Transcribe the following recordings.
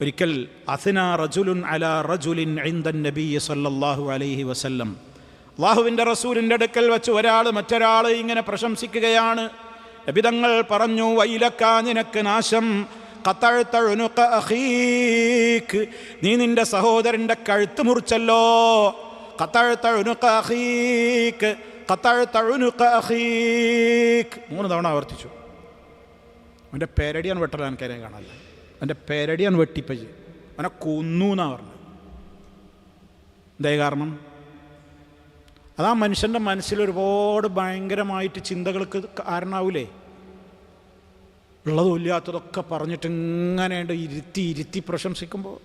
ഒരിക്കൽ അസ്നാ റജുലുൻ അലാ റജുലിൻ ഇൻദൻ നബി സല്ലല്ലാഹു അലൈഹി വസല്ലം, അല്ലാഹുവിൻ്റെ റസൂലിൻ്റെ അടുക്കൽ വെച്ച് ഒരാൾ മറ്റൊരാൾ ഇങ്ങനെ പ്രശംസിക്കുകയാണ്. നബി തങ്ങൾ പറഞ്ഞു, വൈലക, നിനക്ക് നാശം, ഖതഅത ഉനുഖ അഖീക്, നീ നിന്റെ സഹോദരൻ്റെ കഴുത്ത് മുറിച്ചല്ലോ. ഖതഅത ഉനുഖ അഖീക്, ഖതഅത ഉനുഖ അഖീക് 3 തവണ ആവർത്തിച്ചു. അവൻ്റെ പേരടിയാൻ വെട്ടലാണ് എനിക്കതിനെ കാണാല്ല. അവൻ്റെ പേരടിയാണ് വെട്ടിപ്പജ്, അവനെ കൊന്നു എന്നാണ് പറഞ്ഞത്. എന്തായി കാരണം? അതാ മനുഷ്യൻ്റെ മനസ്സിൽ ഒരുപാട് ഭയങ്കരമായിട്ട് ചിന്തകൾക്ക് കാരണമാവൂലേ. ഉള്ളതും ഇല്ലാത്തതൊക്കെ പറഞ്ഞിട്ട് ഇങ്ങനെ ഇരുത്തി ഇരുത്തി പ്രശംസിക്കുമ്പോൾ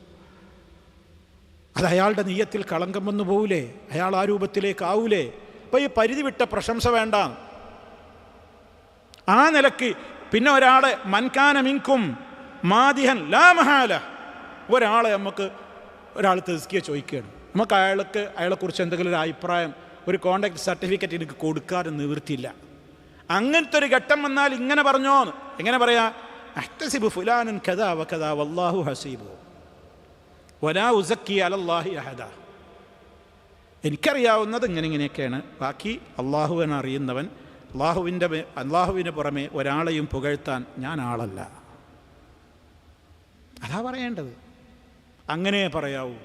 അത് അയാളുടെ നെയ്യത്തിൽ കളങ്കം വന്നു പോകൂലേ, അയാൾ ആ രൂപത്തിലേക്ക് ആവൂലേ. അപ്പോൾ ഈ പരിധി വിട്ട പ്രശംസ വേണ്ട. ആ നിലക്ക് പിന്നെ ഒരാളെ മൻകാന മിൻകും മാദിഹൻ ലാ മഹാല, ഒരാൾ തെസ്കിയ ചോദിക്കുകയാണ്, നമുക്ക് അയാളെക്കുറിച്ച് എന്തെങ്കിലും ഒരു അഭിപ്രായം, ഒരു കോണ്ടാക്ട് സർട്ടിഫിക്കറ്റ് എനിക്ക് കൊടുക്കാതെ നിവൃത്തിയില്ല. അങ്ങനത്തെ ഒരു ഘട്ടം വന്നാൽ ഇങ്ങനെ പറഞ്ഞോന്ന് എങ്ങനെ പറയാ? അഹ്തസിബു ഫുലാനൻ കദാ വകദാ വല്ലാഹു ഹസീബു വലാ ഉസക്കി അലല്ലാഹി അഹദ. എനിക്കറിയാവുന്നത് ഇങ്ങനെയൊക്കെയാണ്, ബാക്കി അള്ളാഹുവിനെ അറിയുന്നവൻ, അള്ളാഹുവിന് പുറമെ ഒരാളെയും പുകഴ്ത്താൻ ഞാൻ ആളല്ല. അതാ പറയേണ്ടത്. അങ്ങനെ പറയാവൂ.